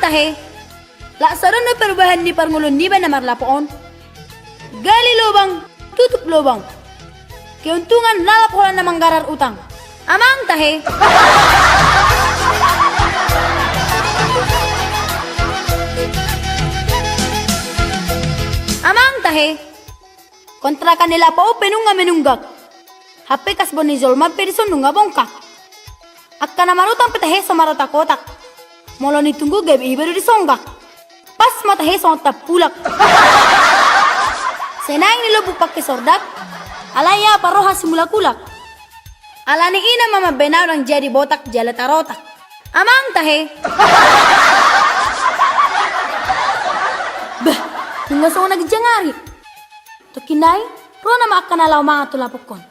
tahe. Laksaran na perubahan di Parngulon di ba na marlapoon? Gali lubang, tutup lubang. Keuntungan nalaporan na manggarar utang. Amang tahe. Amang tahe. Kontrakan nila pa o penunga menunggak. Hape kas bonizol mapedison nunga bongkak. Akka na marutang pitahe sa marata kotak. Molo nitunggu gabi baru disonggak. Pas matahe sa tapulak. Senang nilubuk pakai sordak. Alaya paroha simula kulak. Alani ina mama benar orang jadi botak jala tarotak. Amang tahe. Bah, nunggu so nagjangari. Tokinay, ro na maakanalaw mga tulapokon.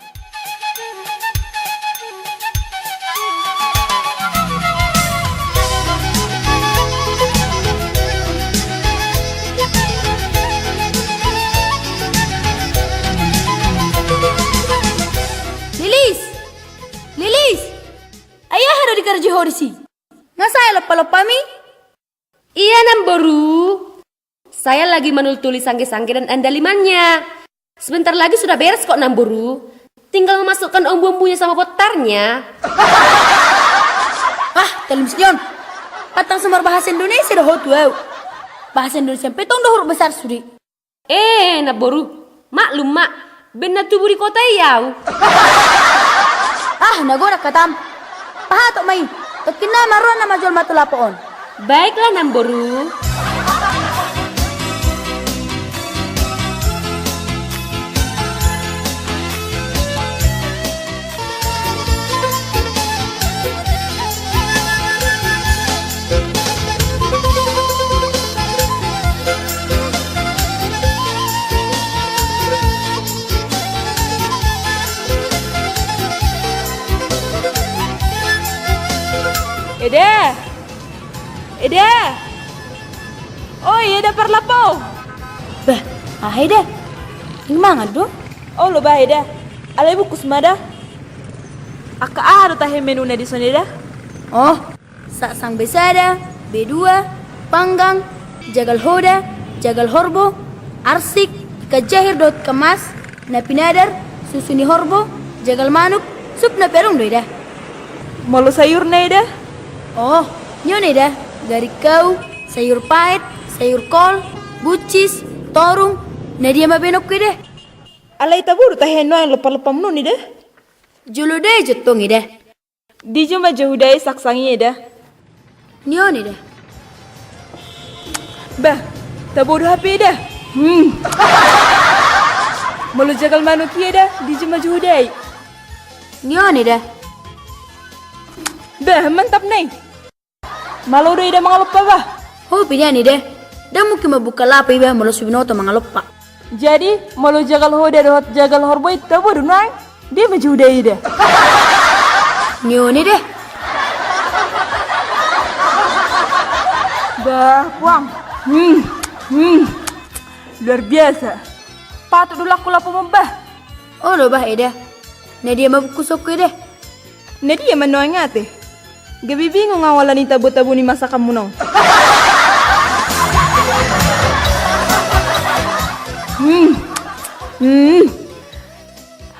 Lilis! Ayah harus dikerja horisi. Ngasaya lepa-lepami? Iya Namboru. Saya lagi menultuli sangge-sangge dan andalimannya. Sebentar lagi sudah beres kok Namboru. Tinggal memasukkan bumbunya sama botarnya. Talim senyon. Patang semar bahasa Indonesia dah hot wow. Bahasa Indonesia petong dah huruf besar suri. Namboru. Maklum mak. Benar tubuh di kota yau. Nagorak katam. Pahatok may. Tokin na maruan na majol matulapoon. Baiklah Namboru. Eda. Oh iya dah parlapo. Bah, Eda. Ini mangan do? Oh lo bah Eda. Alai buku semada. Aka aru tahe menu na di sana dah. Oh, sang besada, B2, panggang, jagal hoda, jagal horbo, arsik, kajahir dot kemas, napinadar, susuni horbo, jagal manuk, sup na perung do ida. Malu sayur na Eda. Oh, nyon ida. Dari kau, sayur pahit, sayur kol, bucis, torung, nadia mabenok ke deh. Alai taburu tahe no yang lepa-lepa menu ni dah. Julu deh jetong ida. Di jumpa jahudai saksangi Eda. Nyon ida. Bah, taburu HP Eda. Malu jagal manuki Eda, di jumpa jahudai. Nyon ida. Bah, mantap nih. Malu udah mga lupa bah. Oh pilihan ida. Dan mungkin membuka lapa iba malu subinoto mga lupa. Jadi, malu jagal hoda dohot jagal horboy taburu nang. Dia majahudai Eda. Nyon ida. Bah, puang. Luar biasa. Patut dulu aku lapo membah. Oh lo bah ida. Nadia mabukusok ida. Nadia manoangate. Gabi bingung ngawalan ni tabu-tabu ni masa kamu nong.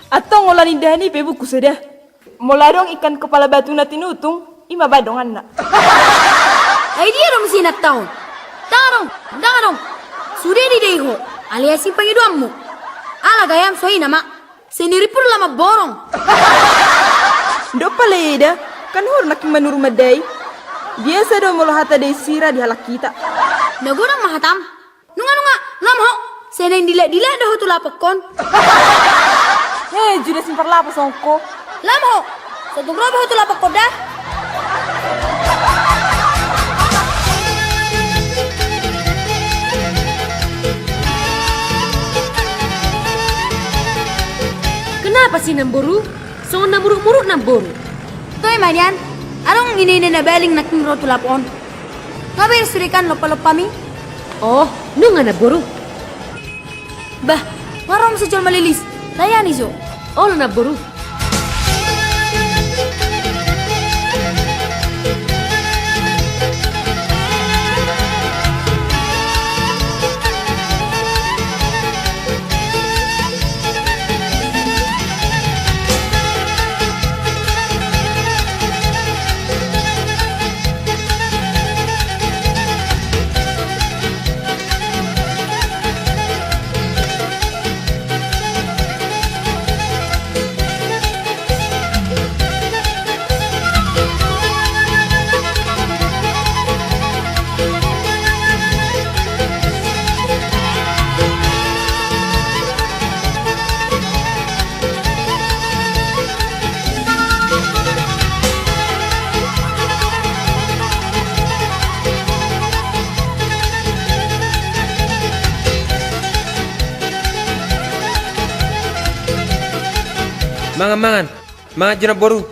Atau ngolah ni dani pebuku sudah. Moladong ikan kepala batu na tinutung, ima badong anak. Ay dia dong sinat taon. Darong. Sudah di deho. Alias simpang iduammu. Ala gayam soi nama. Sendiri pun lama borong. Dopa leda. Kan hor nak menurut madai. Biasa do molo hata dei sira di halak kita. Nagurang mahatam. Nunga lamho. Seneng dila dah tu lapakon. Judah simpar lapo songko. Lamho. Satu grobo tu lapakon dah. Kenapa sih Namboru? So namuruk-muruk Namboru. Toy manian, anong ini na baling naking roto lapon? Ngabe surikan lopa-lopa mi? Oh, nunga Namboru. Bah, ngarom si Jol malilis. Layani zo. Oh, Namboru. Mangan. Mangan jenab boru.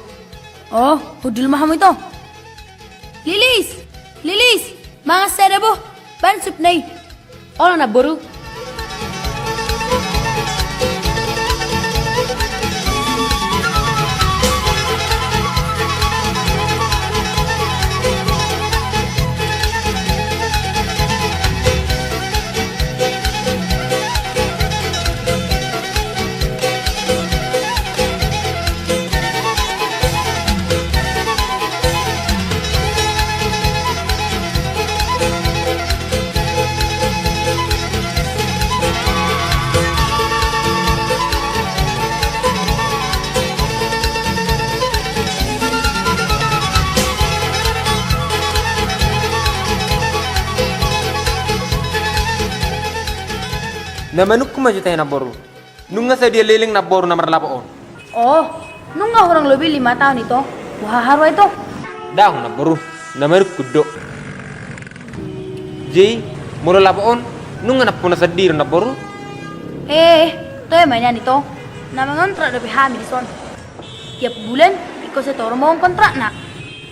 Oh, hudul mahamu itu. Lilis, mga sada bo, bansup nay. Olo na boru. Na manuk kuma juta na boru. Nunga sa dia liling na boru na marlapo on. Oh, nung nga orang lebih 5 tahun itu, wah haro itu. Daong na boru. Na manuk kudo. Ji, mula lapo on. Nunga na puna sa dir na boru. To yang mainan itu, nama kontrak lebih hamil di son. Tiap bulan, ikut setor mau kontrak nak.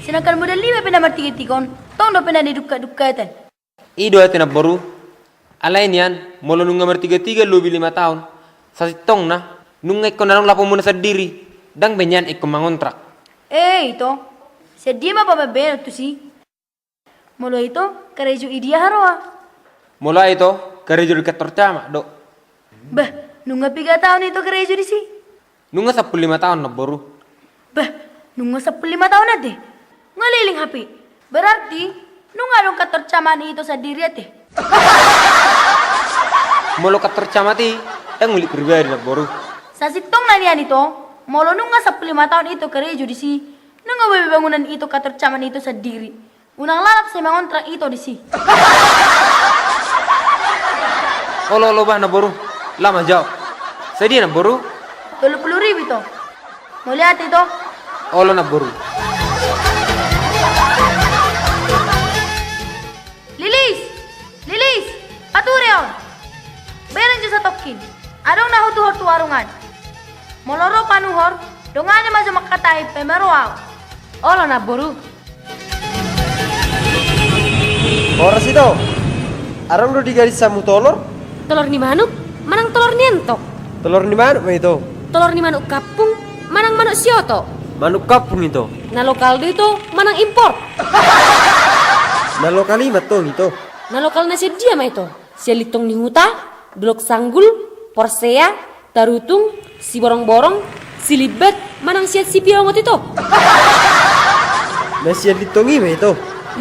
Sedangkan modal 5 pena mati tikon, tong do pena di duka itu. Ido ati na boru. Alain yan, mula nunga mertiga-tiga lebih 5 tahun. Sa sitong na, nunga ikon na lang lapo muna sa diri. Dang benyan ikon mangontrak. Itu, sedih mah papa benar tuh sih. Mulu itu, kereju idia haroa. Mula ito, karejo di kantor cama, do. Bah, nunga 3 tahun itu kereju di sih. Nunga 15 tahun na boru. Bah, nunga 15 tahun nanti. Ngeliling HP. Berarti, nunga dong kantor caman itu sendiri teh. Molo kantor cama ti, tang milik pribadi na boru. Sa sitong nanian itu, molo nunga 15 tahun itu kereju di sih. Nunga bebe bangunan itu kantor caman itu sendiri. Unang lalap saya mengontrak itu di sih. Olo bah na boru. Lama jauh. Sedih na boru. 20.000 itu. Mau lihat itu? Olo na boru. Lilis, atureon. Beren jusa tokin. Adong nahu tuhor tu warungan. Moloro panuhor, dongane majo makatai pemeroaw. Olo na boru. Oras itu, arang udah digaris samu tolor, Telur ni manuk, manang telur nientok. telur di mana itu? Telur ni manuk kapung, manang manuk sioto. Manuk kapung itu. Na lokal itu manang impor. Nalo kalimat tuh itu. Na lokal na siya dia mah itu. Siya litong ni huta, dulok sanggul, porsea, tarutung, si borong-borong, si libat, manang siya si piawangot itu. Nasi ditongi mah itu.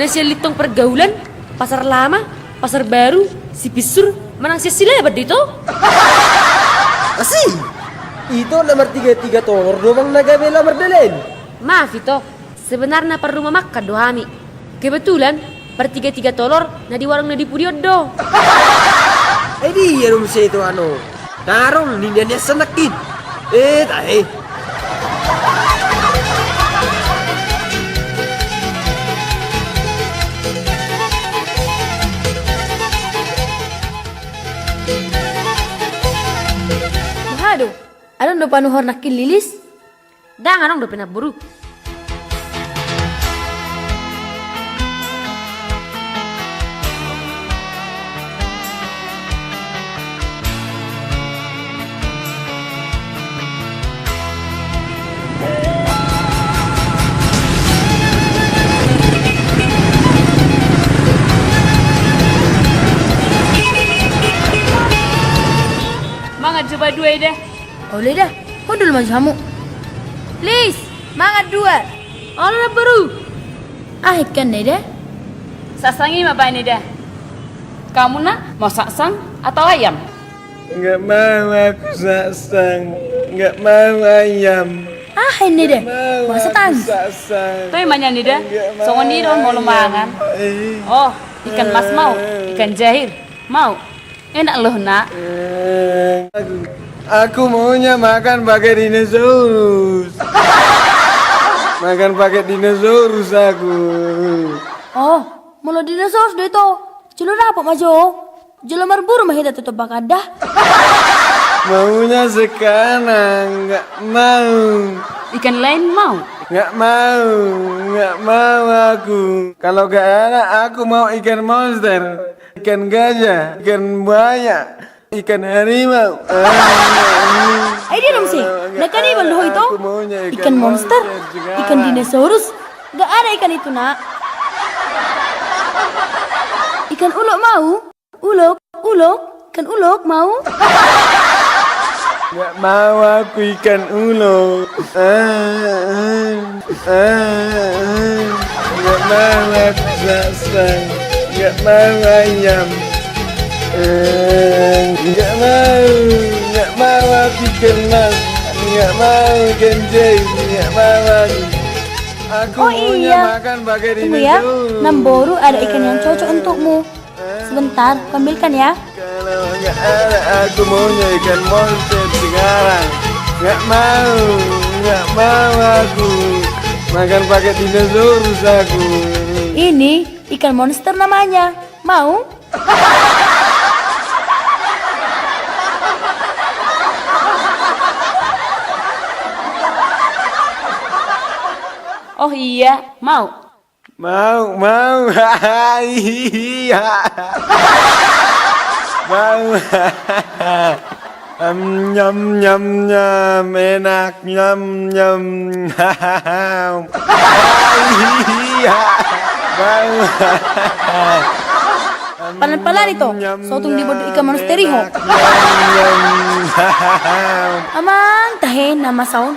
Na siya litong pergaulan, pasar lama, pasar baru, si pisur, manang siya si lebat itu. Asih. Itu nomor 33 tolor doang nagabe lamar dalen. Maaf itu, sebenarnya perlu memakan dohami. Kebetulan, per 33 tolor, na di warung na di Pudiodo. Di ya rumah itu ano. Tarong nindiannya senakin. Tahe. Aduh, adong do panuhor nakil lilis. Dah nganong do pina buru. Mga coba dua deh. Oleh dah, kau dulu maju kamu. Lis, mangat dua. Olo na buru. Ikan nih deh. Sasangi apa ini deh? Kamu nak mau saksang atau ayam? Enggak mau aku sasang. Enggak mau ayam. Ini deh. Masa tang. Sasang. Tuh yang mana nih deh? Songon ini dong mau lumangan. Oh, ikan mas mau, ikan jahir mau. Enak loh nak. Aku maunya makan pakai dinosaurus. Makan pakai dinosaurus aku. Oh, mula dinosaurus deh to. Jelo apa majo? Jelo marburu mah hita tutup bakadah. Maunya sekarang, nggak mau. Ikan lain mau. Nggak mau aku. Kalau gak ada, aku mau ikan monster, ikan gajah, ikan buaya, ikan harimau. Ay, di dong sih. Nakanibal ho itu. Aku maunya Ikan monster, sekarang. ikan dinosaurus. Gak ada ikan itu, nak. Ikan ulok mau? Ulok, ikan ulok mau? Nggak mau aku ikan ulo. Nggak mau aku sasang. Nggak mau ayam. Nggak mau aku ikan mas. Nggak mau ikan jail. Nggak mau aku. Aku Oh maunya iya. makan pakai Tunggu ya, dinosaurus. Namboru ada ikan yang cocok untukmu. Sebentar, ambilkan ya. Kalau nggak ada, aku maunya ikan monster sekarang. Nggak mau aku makan pakai dinosaurus aku. Ini ikan monster namanya. Mau? Oh iya, mau. Mau, iya. Mau. Nyam, enak, nyam. Iya. Mau. Pelan-pelan itu. Sotung di bodoh ikan monster ho. Amang tahe nama saun.